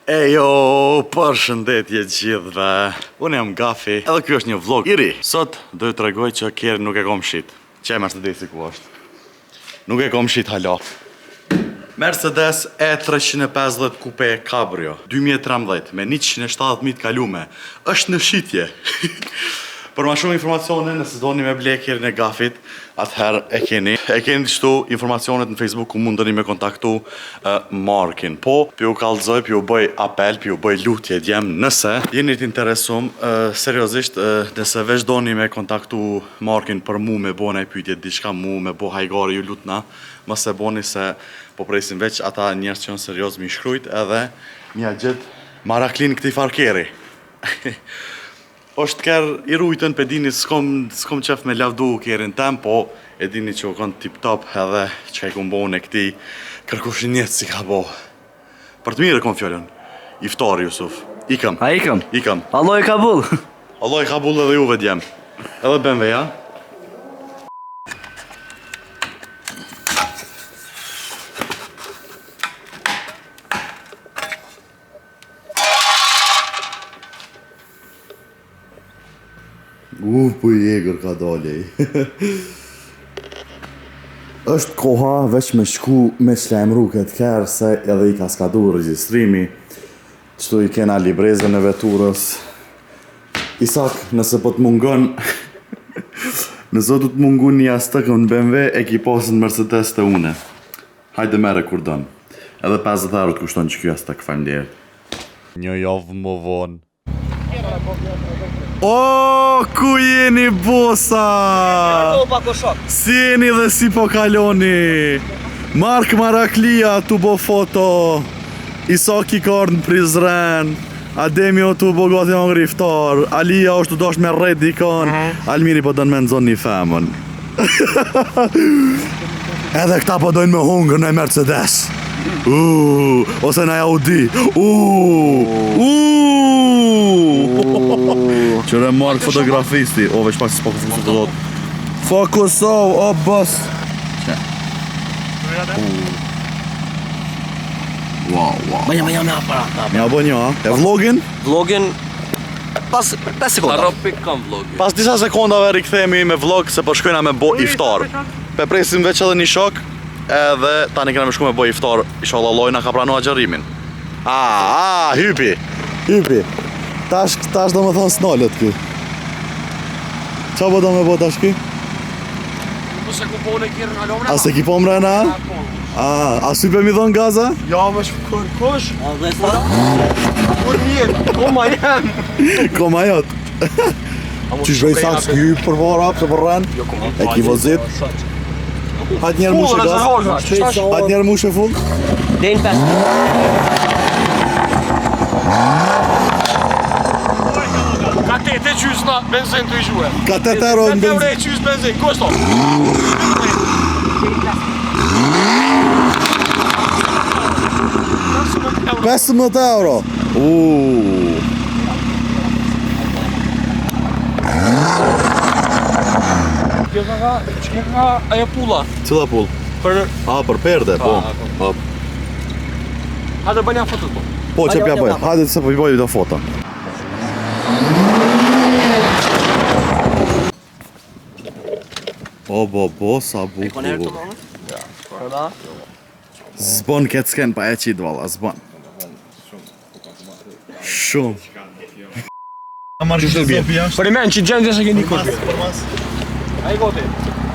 Ejo, përshëndetje gjithëve. Unë jam Gafi, edhe kjo është një vlog i ri. Sot do ju tregoj që kjerë nuk e kom shit. Që e Mercedesi ku është? Nuk e kom shit hala. Mercedes E350 Coupe Cabrio 2013 me 170.000 kalume. Është në shitje. Për ma shumë informacione, nëse doni me ble kjerën e Gafit, atëherë e keni qëtu informacionet në Facebook ku mundëni me kontaktu Markin. Po, pju kallëzoj, pju bëj apel, pju bëj lutje djem, nëse jeni të interesum, seriosisht, nëse veç doni me kontaktu Markin për mu me bo nëj pytje, diçka mu me bo hajgari ju lutna, mëse boni se po presin veç ata njerës që janë serios mi shkrujt edhe mja gjithë maraklin këti farkeri. Është kërë i rujtën, pe dini s'kom qef me lavdu kjerin tem, po e dini që u konë tip-top edhe që e kumë bo në këti kërkushin njetë si ka bo. Për të mirë e kom fjollën, iftar Jusuf, ikëm. A ikëm? Ikëm. Allah i Kabul. Allah i Kabul edhe juve djem. Edhe BMW, ja? Po i egrë ka dalej. Është koha veç me shku me shlemru këtë kërë se edhe i ka skadu registrimi. Qëtu i kena librezën e veturës. Isak, nëse po të mungon nëse do të mungun një astëkën në BMW, e ki pasën Mercedes të une. Hajde mere kur dënë. Edhe 50 € të kushton që kjo astëk, faleminderit. Një javë më vonë. O, ku jeni bosa? Si jeni dhe si po kaloni? Mark Maraklia tu bo foto. Isaki kard në Prizren. Ademi o tu bo gati në griftar. Alia është të dosh me rrejt dikon. Almiri po dënë me nëzon një femën. Edhe këta po dojnë me hungër në Mercedes. Ose në Audi. Qëre mark fotografisti. O, veç pak si s'po fokusu të dot. Fokusov, o bës. Wow. Bënja me aparat. Mja bë një, a? E vlogin? Vlogin pas 5 sekonda. Pas disa sekondave rikthehemi me vlog se po shkojna me bo iftar. Pe presim veç edhe një shok, edhe tani kena me shku me bo iftar. Inshallah lojna ka pranu agjerimin. Hypi. Tash do me thonë s'nallet ky. Qa po do me bo tash ky? Se ku po në kjerën halomre? A se ki po mrena? A sype mi thonë gaza? Ja, më shkër kush? A dhe sa? Kur mirë, koma jem. Koma jot. Qysh vej saks ky për vara, pëse për rren? E ki vozit? Hajt njerë mushe gaz? Hajt njerë mushe full? Dejnë 5. Ka 8 qysna benzin të i gjuhe. Ka 8 € në benzin. 8 € qys benzin, ku është to? 15 €. Kjo ka ajo pulla. Cila pull? Për perde, po. Hajde bënja fotot po. Po, që pja bëj. Hajde se po i bëj të foto. Bo, sa bukur. Zbon këtë s'ken pa e qitë valla, zbon. Shumë. Për i men që gjendje se keni kërë. Hajde goti.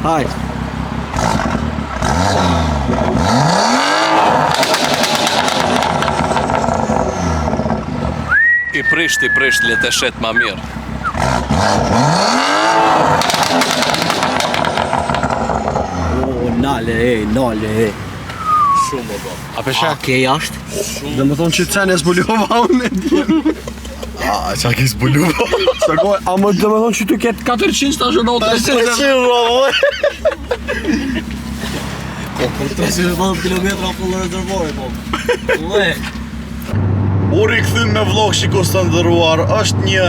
Hajde. I prisht, le të shet ma mirë. Nale. Shumë o do. A pesha? Okej, ashtë. Dhe më thonë që të cene s'bullova unë e djemë. Qa ki s'bullova? A më dhe më thonë që të ketë 400 stacionat 390 kilometra full rezervore, po. U rikthym me vlog shikos të ndëruar. Është një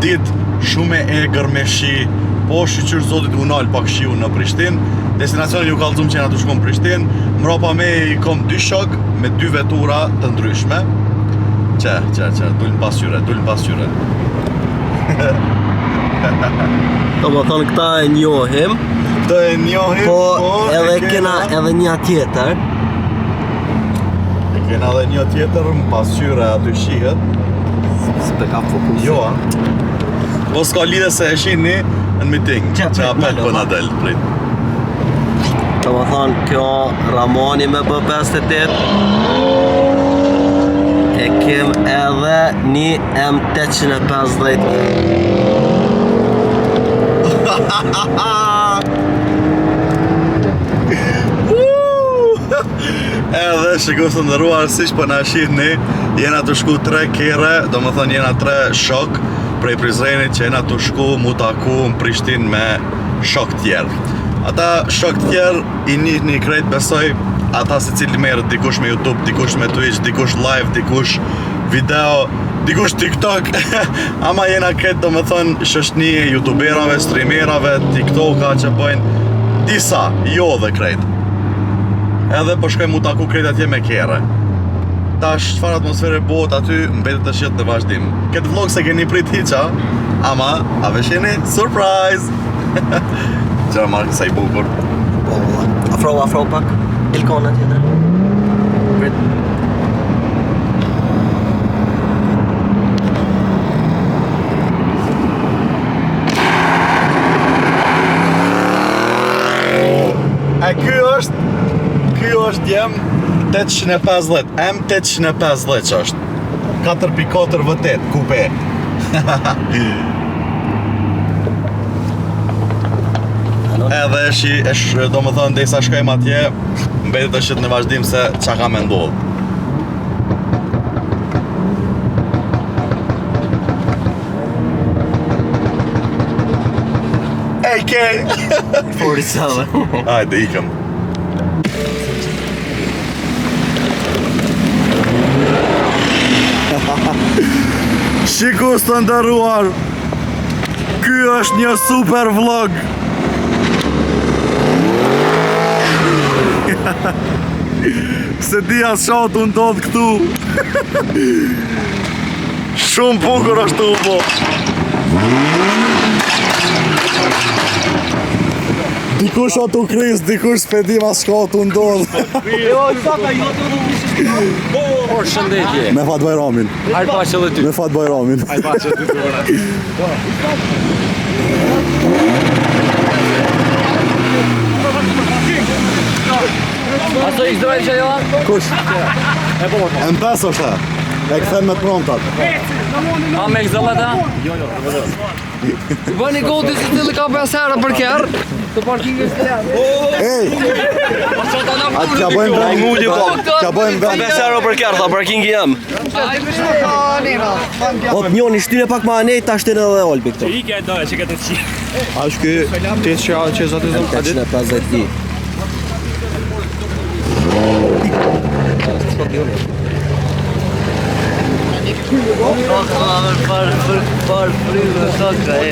ditë shumë e egër me shi. Po shqyqyr zotit unal pak shiu në Prishtinë. Destinacionin ju kallëzum që jena të shkom Prishtinë. Mrapa me i kom 2 shok me 2 vetura të ndryshme. Dullin pas qyre. Do më thonë këta e njohim, Këto e njohim, po edhe kena edhe një tjetër. Kena edhe një tjetër më pas qyre aty shihet. S'pe ka fokus. Jo, po s'ka lidhe se e shihni në miting. Qa apel për na del, prit. Do më thonë kjo Ramoni me B58. E kem edhe një M850. Edhe shikos të ndëruar siç po na shihni, jena të shku 3 kere, do më thonë jena 3 shok prej Prizrenit që jena të shku mu taku në Prishtinë me shok tjerë. Ata shok tjerë i njihni krejt besoj, ata se cili merret dikush me YouTube, dikush me Twitch, dikush live, dikush video, dikush TikTok. Ama jena krejt do më thonë shoqni youtuberave, streamerave, TikToka që bëjnë disa, jo dhe krejt. Edhe po shkoj mu taku krejt atje me kere. Tash çfarë atmosfere bëhet aty, mbetet të shihet në vazhdim. Këtë vlog se keni prit hiqa, ama a vesheni surprise. Qëra marrë kësa i bukur. Po, afro pak. Ilkona tjetër. Prit. E ky është djem 850, M850 që është 4.4 V8 kupe. Edhe do më thonë ndërsa shkojmë atje, mbetet të shit në vazhdim se qa ka me ndodhë. AK! 47. Hajde, ikëm. Shikus të ndëruar, ky është një super vlog. Se di as qa të ndodh këtu. Shumë bukur është u po. Dikush o të kriz, dikush s'pedi mas shka të ndodh. Por shëndetje. Me fat Bajramin. Hajde paqe edhe ty. Me fat Bajramin. Hajde paqe edhe ty. Ato i zdojnë që janë? Kush? E po më. M5 është e. E këthen me të prontat. A me këzëllet, ha? Jo, bëni godi si të ka 5 herë për kërë. Të parkingës të janë. Ej! Atë kja bëjmë vend. Kja bëjmë vend. 5 euro për kërë, tha parkingi jam. O të njoni, shtyne pak ma anej, ta shtyne edhe Olbi këto. I ke doja që këtë të qi. A shky, Ti që zatë të dhëmë. 850 i. Par frime sa ka e.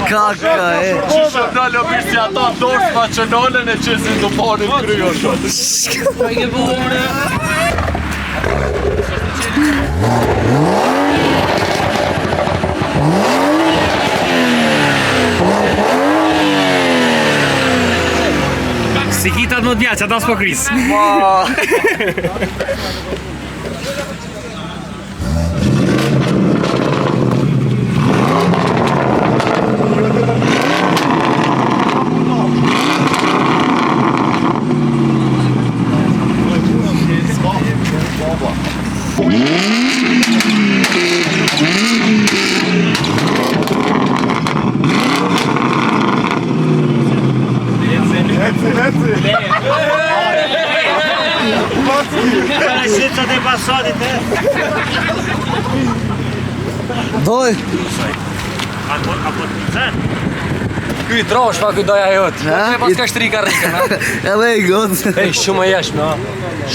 Kaka e. Dalë bishë si ata dorës ma që nolën e qesin të parin kryo shumë. Si kitat më t'vja, që ata s'po kris. Doj! Ky i trosh, pa ky doja jot. Ne pas ka shtrika rrikën, ha. Edhe i gotë. Ej, shumë e jashme, ha.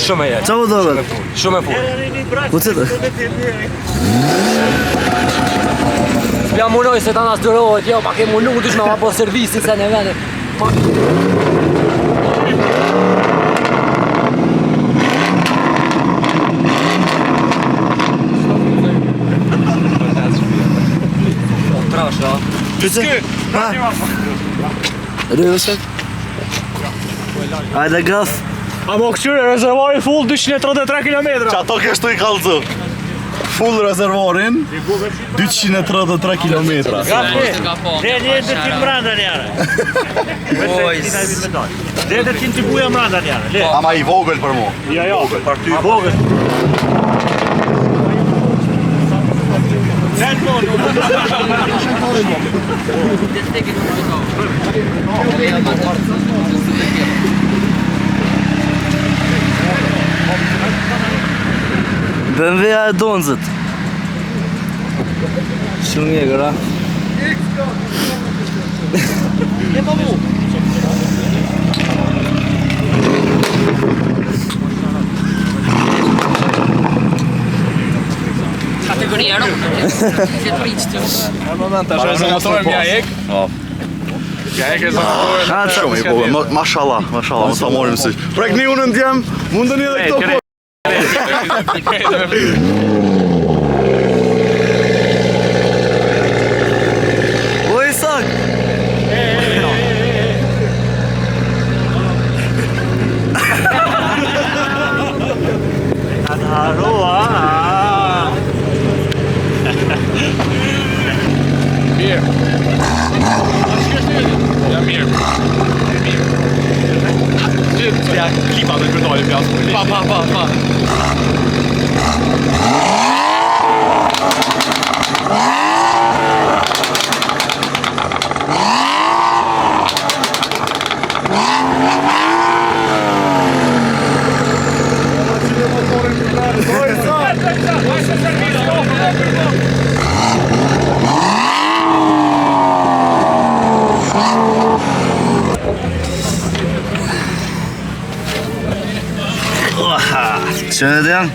Shumë e jashme. Qa më dolet? Shumë e punë. Po që të? S'pja munoj se ta nas dërohet, jo, pa ke munu, dush me ma po servisin se në vene. Trash, ha. Ha? Rëvësët? Ajde gaf. A mo këqyre, rezervari full 233 km. Që ato kështu i kalëzu. Full rezervorin, 233 km. Dhe një të tim mranda njare. Dhe të tim të buja mranda njare. Ama i vogël për mu. Jo, për ty i vogël. BMW-a e donzët. Shumë mjekër, ha? Kategoria ero. Që të rriqë Është motor mja ek. Ja ek e zonë. Shumë i vogël, mashallah, mashallah, mos ta morim si. Prekni unë në djem, mundeni edhe këto po. O Isak! Ja mirë. Ja klipa dhe kërdojnë pjasë. Pa. Që në dhe janë?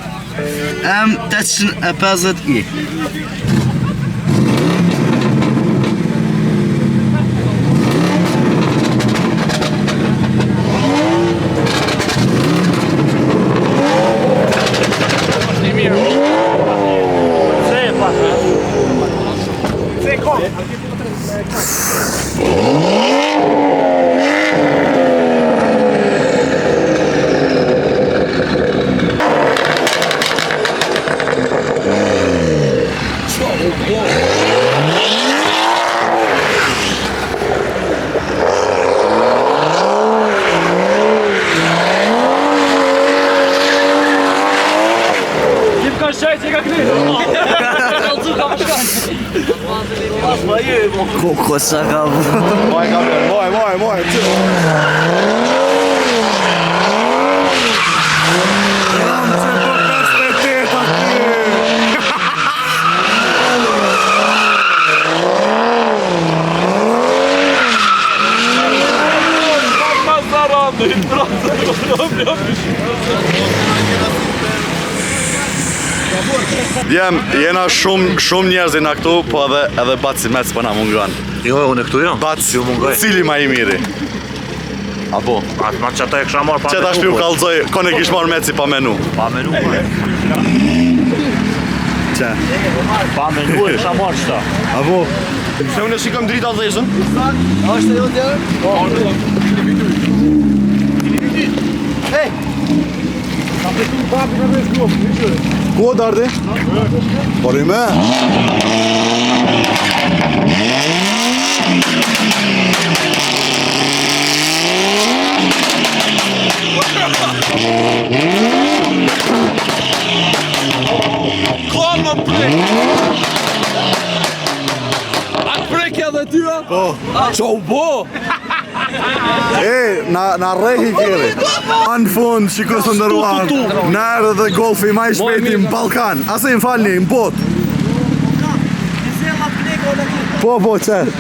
M850i. Ko sa ka bu. Moj kamer, moj. Djem, jena shumë njerëzi na këtu, po edhe Baci Mec po na mungon. Jo, unë këtu jo. Baci, cili ma i miri? Apo? Ma që ata e kësha marrë pa Që ta shpiu kalzoj, kone kish marrë Meci pa menu. Pa menu, Që? pa menu e kësha marrë qëta. Apo? Se unë shikëm drita dheshën? Ashtë e jo tjerë? Ku dardi? Por me. Qo bo? Na rrehi kjeri. Në fund, shiko së ndërruan, na erdhe dhe golfi ma i shpejti në Balkan. Ase i më falni, në bot. Po, qërë.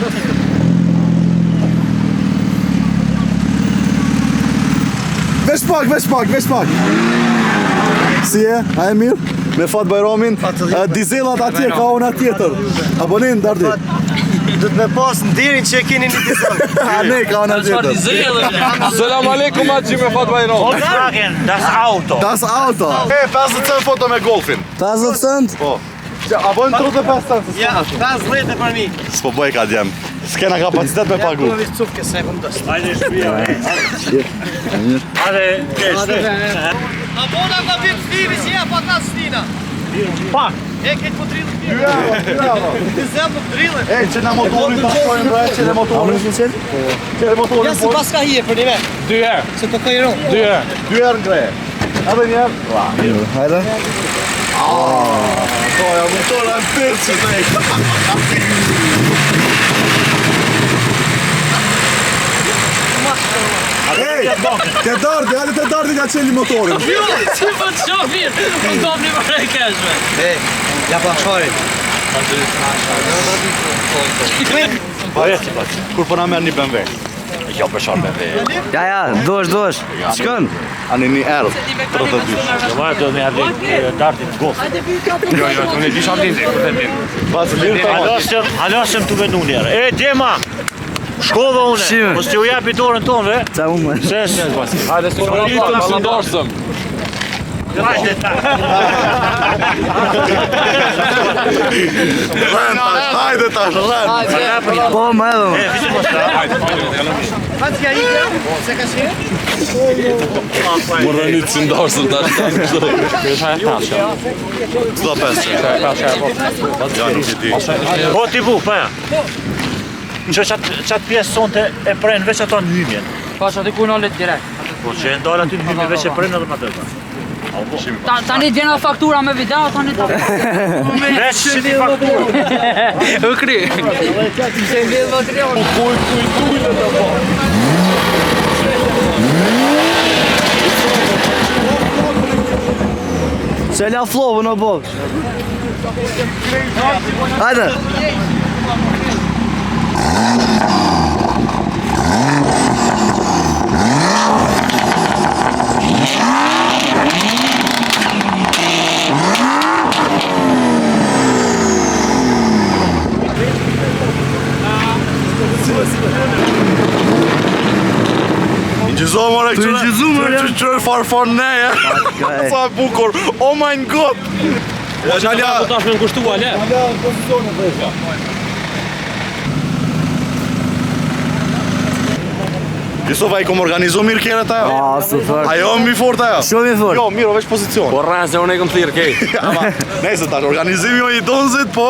Vesh pak. Si e? A e mirë? Me fat Bajramin, dizelat atje ka ona tjetër. Abonin, dardi. Do të me pas në dirin që e keni një dizel. A ne ka ona tjetër. Selam aleikum atë me fat Bajram. Volkswagen, das Auto. Das Auto. 50 cent foto me golfin. 50 cent? Po. A bojnë 35 cent. Ja, 50 për mi. S'po bëj ka djem. S'kena kapacitet me pagu. Hajde shpia. Hajde, A bona ka bim stivi që ja pa ka stina. pak. E këtë po drillë pjerë. Dizel po drillë. E, që na motorin të shkojnë bre, që në motorin. Që në motorin. Ja, se pas ka hije për një me. 2 herë. Se po ka i ronë. 2 herë. 2 herë në greje. Edhe një herë. Hajde. Toja, motora në tërë që të Te dardi, hajde te dardi ka qeli motorin. Si po të shofir, po të dobni për e keshme. Ja pa shfarit. Kur po na merr një BMW. Jo për shon BMW. Ja, dosh. Shkën. Ani një erë, 32. Ma do me ardhi dartit golf. Jo, të ne disha lindë, kur të mirë. Pas mirë Halasëm të venu njerë. E, Djema! Shkova une, mos që u japi dorën tonë, ve? Qa u më? Ses. Hajde, së shkojnë të ndorsëm. Hajde tash, rën. Po, më edhe më. E, visi mos ta. Hajtë ka i kjo? Se ka shi? Morë një të ndorsëm të ashtë. S'do pesë. Ja, nuk i di. Po t'i bu, pa ja. Që qatë pjesë sonte e prenë veç ato në hymjen. Po që aty ku në letë direkt. Po që e ndalë aty në hymjen veç e prenë edhe më tërë. Tani t'vjen edhe faktura me video, tani ta... Veç që t'i fakturë. U kry. Se vjen material. Se la flovë në boks. Hajde. Gjëzo mërë e këqëre, qëre farfar neje. Sa bukur, oh my god. Gjalja, tash me në kushtu, ale? Jusova i kom organizu mirë kjerët ajo. Super. Ajo mi fort ajo. Shumë i fort. Jo, mirë, veç pozicion. Po rranë se unë e këm thirë, kej. Ama, nejse tash, organizimi jo i donzit, po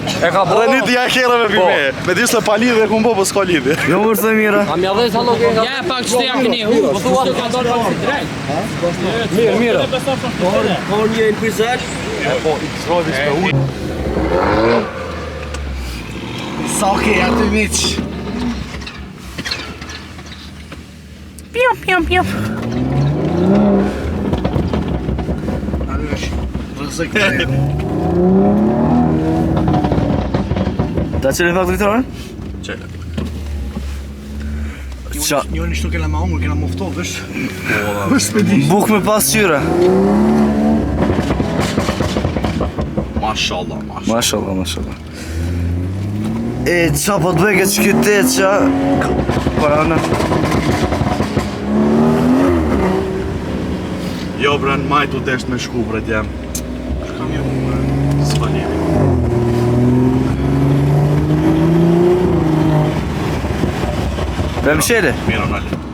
E ka bo? rënit ja kjerëve pime. Me disë pa lidhe, ku më po s'ka lidhe. Jo mërë të mira. A mja dhe sa lo ke? Ja, pak që të jakë një hu. Po thua të ka dorë pak si drejt. Mirë. Ka një në pizzash. Sa ke aty miq. Pium. Ta qëllë në faktoritore? Qele. Njërë një shtu kena ma umër, kena mofto, vësh? Buk me pas qyre. Mashallah. Mashallah. E, qa po të bëjke që këtë qa? Parana. Jo, bren, majtu desht me shku, bre, djem. Shkam jo, bre. S'ka lidhe. Dhe më shele? Miro, nalë.